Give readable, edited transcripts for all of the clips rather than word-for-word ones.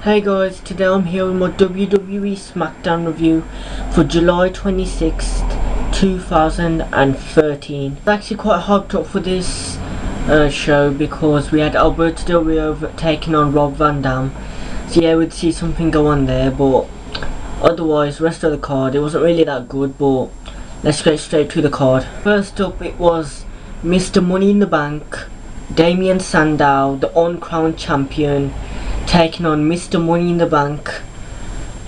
Hey guys, today I'm here with my WWE Smackdown review for July 26th, 2013. I'm actually quite hyped up for this show because we had Alberto Del Rio taking on Rob Van Dam. So yeah, we'd see something go on there, but otherwise, rest of the card, it wasn't really that good, but let's get straight to the card. First up, it was Mr. Money in the Bank, Damien Sandow, the uncrowned champion, taking on Mr. Money in the Bank,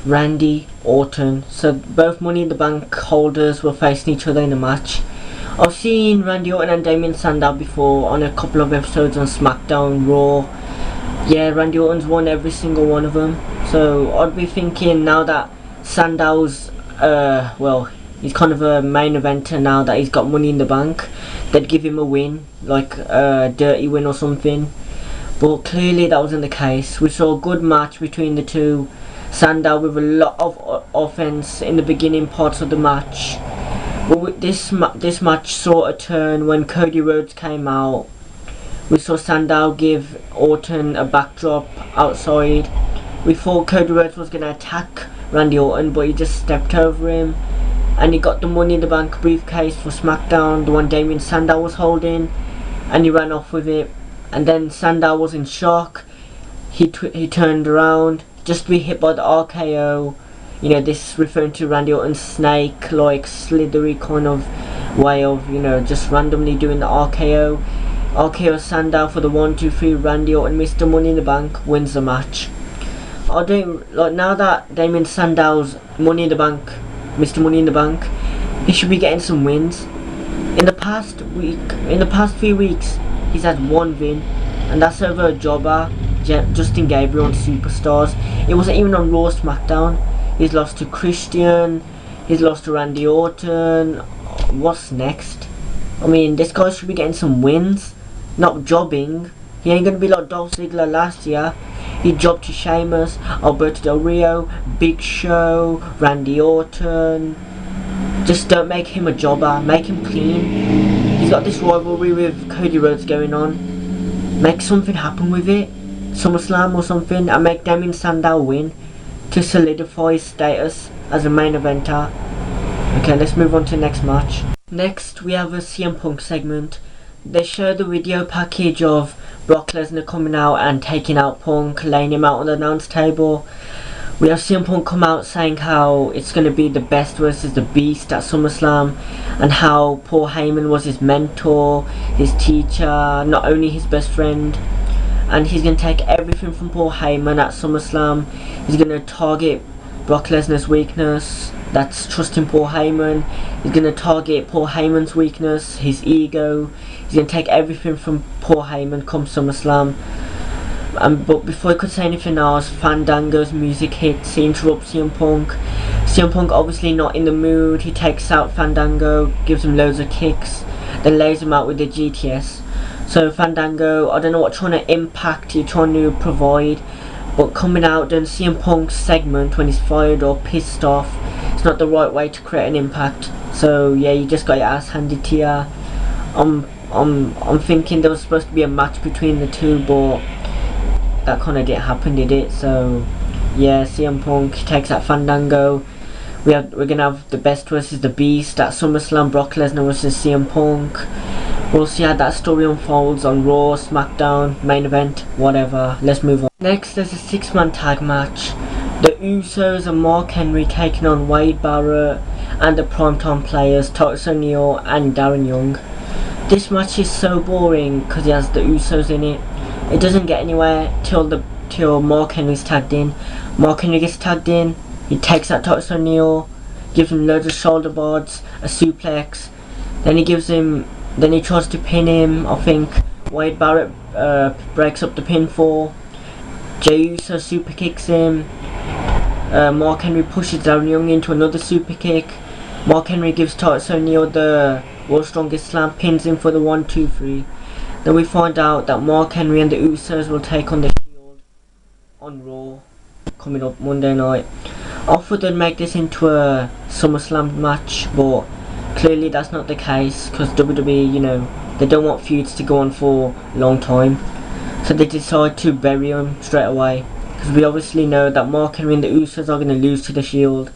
Randy Orton. So both Money in the Bank holders were facing each other in a match. I've seen Randy Orton and Damien Sandow before on a couple of episodes on Smackdown, Raw. Yeah, Randy Orton's won every single one of them. So I'd be thinking now that Sandow's, well, he's kind of a main eventer now that he's got Money in the Bank, they'd give him a win, like a dirty win or something. But clearly that wasn't the case. We saw a good match between the two. Sandow with a lot of offense in the beginning parts of the match. But this match saw a turn when Cody Rhodes came out. We saw Sandow give Orton a backdrop outside. We thought Cody Rhodes was going to attack Randy Orton, but he just stepped over him. And he got the Money in the Bank briefcase for SmackDown, the one Damien Sandow was holding, and he ran off with it. And then Sandow was in shock. He turned around just to be hit by the RKO. You know, this referring to Randy Orton's snake-like, slithery kind of way of, you know, just randomly doing the RKO. RKO Sandow for the 1, 2, 3. Randy Orton, Mr. Money in the Bank, wins the match. I don't like now that Damien Sandow's Money in the Bank, Mr. Money in the Bank, he should be getting some wins. In the past few weeks, he's had one win, and that's over a jobber, Justin Gabriel on Superstars. It wasn't even on Raw SmackDown. He's lost to Christian, he's lost to Randy Orton. What's next? I mean, this guy should be getting some wins, not jobbing. He ain't gonna be like Dolph Ziggler last year. He jobbed to Sheamus, Alberto Del Rio, Big Show, Randy Orton. Just don't make him a jobber, make him clean. He's got this rivalry with Cody Rhodes going on. Make something happen with it, SummerSlam or something, and make Damien Sandow win to solidify his status as a main eventer. Okay, let's move on to the next match. Next, we have a CM Punk segment. They show the video package of Brock Lesnar coming out and taking out Punk, laying him out on the announce table. We have CM Punk come out saying how it's going to be the best versus the beast at SummerSlam, and how Paul Heyman was his mentor, his teacher, not only his best friend. And he's going to take everything from Paul Heyman at SummerSlam. He's going to target Brock Lesnar's weakness, that's trusting Paul Heyman. He's going to target Paul Heyman's weakness, his ego. He's going to take everything from Paul Heyman come SummerSlam. But before he could say anything else, Fandango's music hits. He interrupts CM Punk. CM Punk obviously not in the mood. He takes out Fandango, gives him loads of kicks, then lays him out with the GTS. So Fandango, I don't know what trying to impact he's trying to provide, but coming out during CM Punk's segment when he's fired or pissed off, it's not the right way to create an impact. So yeah, you just got your ass handed to you. I'm thinking there was supposed to be a match between the two, but that kind of didn't happen, did it? So yeah, CM Punk takes out Fandango. We're gonna have the best versus the beast at SummerSlam. Brock Lesnar versus CM Punk. We'll see how that story unfolds on Raw, SmackDown, main event, whatever. Let's move on. Next, there's a 6-man tag match. The Usos and Mark Henry taking on Wade Barrett and the Primetime Players, Titus O'Neil and Darren Young. This match is so boring because it has the Usos in it. It doesn't get anywhere till Mark Henry's tagged in. Mark Henry gets tagged in. He takes out Titus O'Neil, gives him loads of shoulder bards, a suplex. Then he tries to pin him. I think Wade Barrett breaks up the pinfall. Jey Uso super kicks him. Mark Henry pushes Darren Young into another super kick. Mark Henry gives Titus O'Neil the World's Strongest Slam, pins him for the 1, 2, 3. Then we find out that Mark Henry and the Usos will take on the Shield on Raw coming up Monday night. I thought they'd make this into a SummerSlam match, but clearly that's not the case because WWE, you know, they don't want feuds to go on for a long time. So they decide to bury him straight away. because we obviously know that Mark Henry and the Usos are going to lose to the Shield,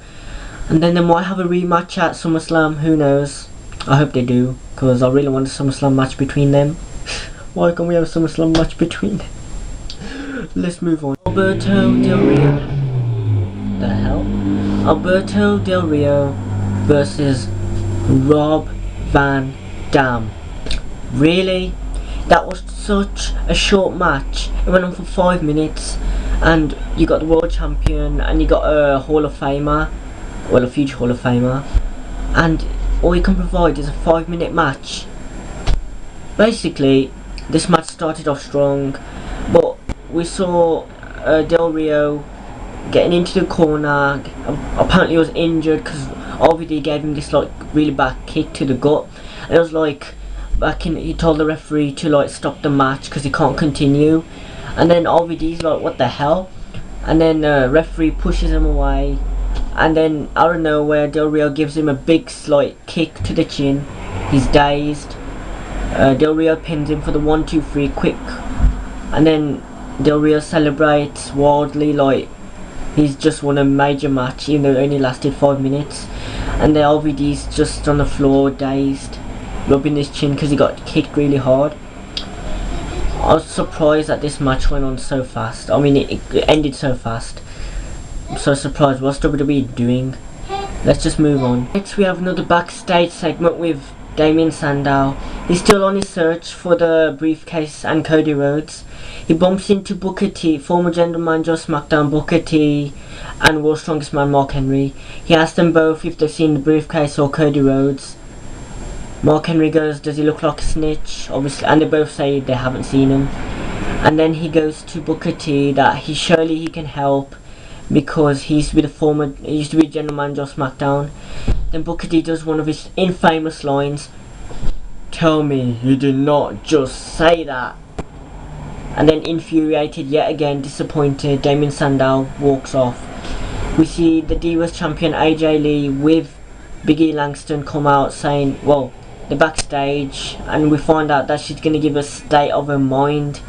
and then they might have a rematch at SummerSlam. Who knows? I hope they do, because I really want a SummerSlam match between them. Why can't we have a SummerSlam match between them? Let's move on. Alberto Del Rio. The hell? Alberto Del Rio versus Rob Van Dam. Really? That was such a short match. It went on for 5 minutes, and you got the world champion and you got a Hall of Famer, well, a future Hall of Famer, and all you can provide is a 5-minute match. Basically, this match started off strong, but we saw Del Rio getting into the corner. Apparently he was injured because RVD gave him this like really bad kick to the gut, and it was like he told the referee to like stop the match because he can't continue, and then RVD's like, what the hell? And then referee pushes him away, and then out of nowhere Del Rio gives him a big like kick to the chin. He's dazed. Del Rio pins him for the 1-2-3 quick, and then Del Rio celebrates wildly like he's just won a major match, even though it only lasted 5 minutes. And the RVD's just on the floor, dazed, rubbing his chin because he got kicked really hard. I was surprised that this match went on so fast. I mean, it ended so fast. I'm so surprised. What's WWE doing? Let's just move on. Next we have another backstage segment with Damien Sandow. He's still on his search for the briefcase and Cody Rhodes. He bumps into Booker T, former General Manager of Smackdown Booker T, and World's Strongest Man Mark Henry. He asks them both if they've seen the briefcase or Cody Rhodes. Mark Henry goes, does he look like a snitch? Obviously, and they both say they haven't seen him. And then he goes to Booker T that surely he can help because he used to be General Manager of Smackdown. Then Booker T does one of his infamous lines, "Tell me you did not just say that." And then infuriated, yet again disappointed, Damien Sandow walks off. We see the Divas champion AJ Lee with E Langston come out saying, well, they're backstage, and we find out that she's going to give a state of her mind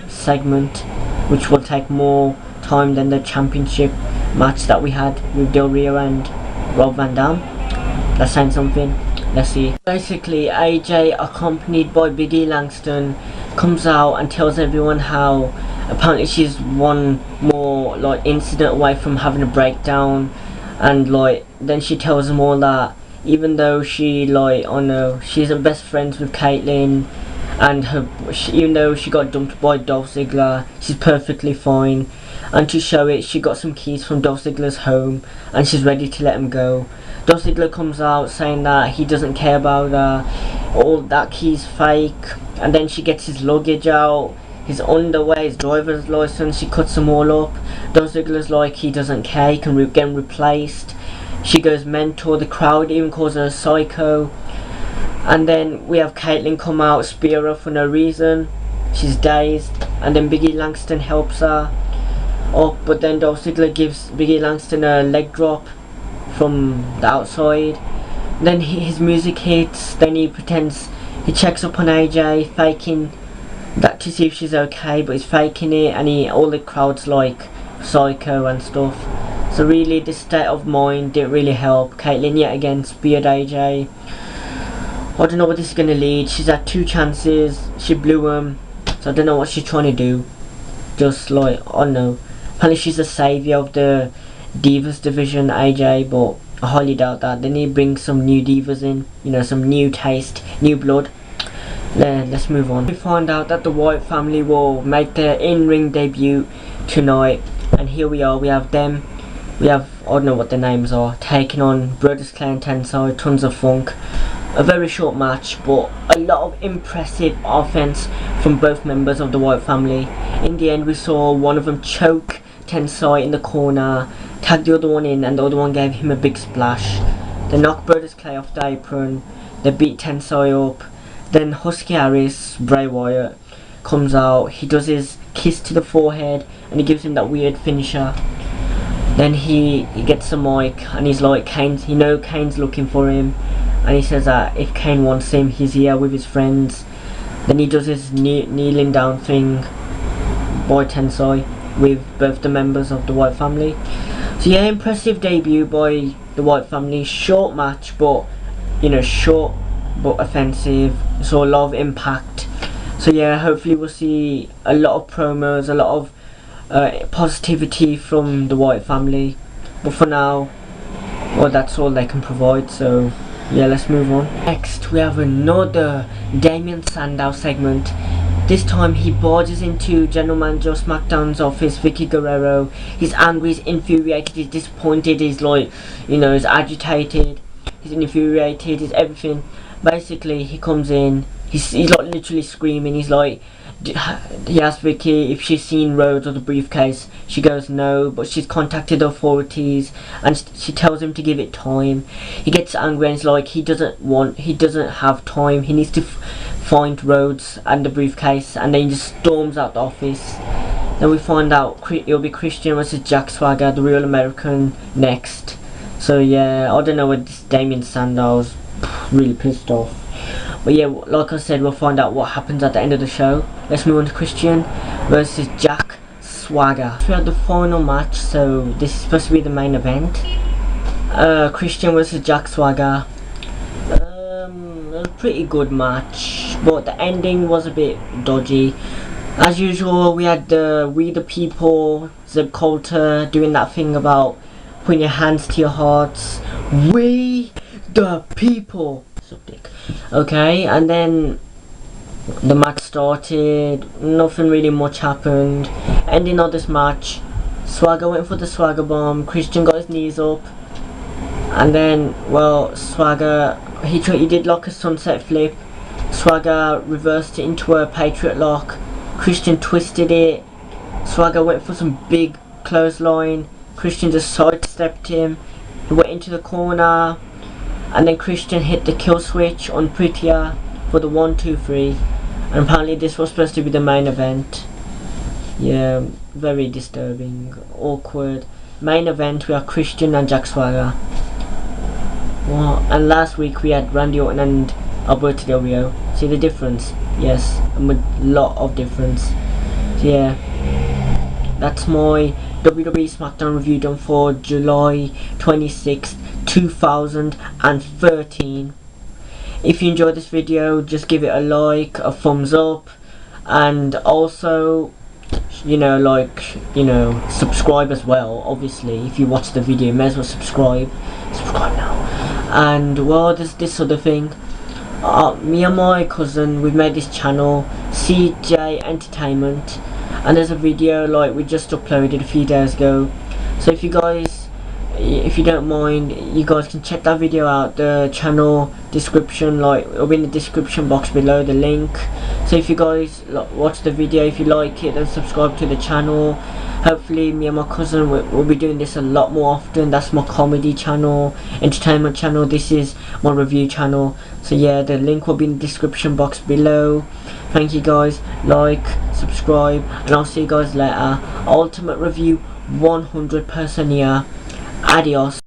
segment, which will take more time than the championship match that we had with Del Rio and Rob Van Dam. That's saying something. Let's see. Basically, AJ, accompanied by E Langston, comes out and tells everyone how apparently she's one more like incident away from having a breakdown, and like then she tells them all that even though she like, oh no, she isn't best friends with Caitlyn, and even though she got dumped by Dolph Ziggler, she's perfectly fine. And to show it, she got some keys from Dolph Ziggler's home and she's ready to let him go. Dolph Ziggler comes out saying that he doesn't care about her, all that key's fake, and then she gets his luggage out, his underwear, his driver's license, she cuts them all up. Dolph Ziggler's like he doesn't care, he can get them replaced. She goes mental, the crowd even calls her a psycho. And then we have Caitlyn come out, spear her for no reason, she's dazed, and then E Langston helps her up, but then Dolph Ziggler gives E Langston a leg drop from the outside. Then his music hits, then he pretends, he checks up on AJ, faking that to see if she's okay, but he's faking it, and all the crowd's like psycho and stuff. So really, this state of mind didn't really help. Caitlyn yet again speared AJ. I don't know what this is going to lead. She's had 2 chances, she blew them, so I don't know what she's trying to do. Just like, I don't know. Apparently she's the saviour of the Divas division, AJ, but I highly doubt that. They need to bring some new Divas in, you know, some new taste, new blood. Let's move on. We find out that the Wyatt family will make their in-ring debut tonight, and here we are, we have them. We have, I don't know what their names are, taking on Brodus Clay and Tensai, tons of funk. A very short match, but a lot of impressive offense from both members of the Wyatt family. In the end, we saw one of them choke Tensai in the corner, tag the other one in, and the other one gave him a big splash. They knocked Brodus Clay off the apron, they beat Tensai up. Then Husky Harris, Bray Wyatt, comes out, he does his kiss to the forehead, and he gives him that weird finisher. Then he gets a mic, and he's like, Kane's looking for him, and he says that if Kane wants him, he's here with his friends. Then he does his kneeling down thing by Tensai, with both the members of the White family. So yeah, impressive debut by the White family. Short match, but you know, short but offensive. So a lot of impact. So yeah, hopefully we'll see a lot of promos, a lot of positivity from the White family. But for now, well, that's all they can provide. So yeah, let's move on. Next we have another Damien Sandow segment. This time he barges into General Manager of SmackDown's office, Vicky Guerrero. He's angry, he's infuriated, he's disappointed, he's like, you know, he's agitated, he's infuriated, he's everything. Basically, he comes in, he's like literally screaming. He's like, he asks Vicky if she's seen Rhodes or the briefcase. She goes no, but she's contacted the authorities, and she tells him to give it time. He gets angry and he's like, he doesn't have time. He needs to find Rhodes and the briefcase, and then he just storms out the office. Then we find out it'll be Christian versus Jack Swagger, the Real American, next. So yeah, I don't know what this Damien Sandow's really pissed off. But yeah, like I said, we'll find out what happens at the end of the show. Let's move on to Christian versus Jack Swagger. We had the final match, so this is supposed to be the main event. Christian versus Jack Swagger. A pretty good match, but the ending was a bit dodgy. As usual, we had We the People, Zeb Coulter doing that thing about putting your hands to your hearts. We the People. Okay, and then the match started. Nothing really much happened. Ending of this match, Swagger went for the Swagger bomb. Christian got his knees up, and then, well, Swagger, he did like a sunset flip. Swagger reversed it into a Patriot lock. Christian twisted it. Swagger went for some big clothesline. Christian just sidestepped him. He went into the corner, and then Christian hit the kill switch on Prettier for the 1-2-3. And apparently this was supposed to be the main event. Yeah, very disturbing, awkward. Main event, we have Christian and Jack Swagger. Well, and last week we had Randy Orton and Alberto Del Rio. See the difference? Yes, a lot of difference. So yeah, that's my WWE Smackdown review done for July 26th, 2013. If you enjoyed this video, just give it a like, a thumbs up, and also, subscribe as well. Obviously, if you watch the video, you may as well subscribe now. And well, there's this other thing. Me and my cousin, we've made this channel, CJ Entertainment, and there's a video like we just uploaded a few days ago. So if you don't mind, you guys can check that video out. The channel description, it'll be in the description box below, the link. So if you guys watch the video, if you like it, then subscribe to the channel. Hopefully me and my cousin will be doing this a lot more often. That's my comedy channel, entertainment channel. This is my review channel. So yeah, the link will be in the description box below. Thank you guys, like, subscribe, and I'll see you guys later. Ultimate review 100% here. Adios.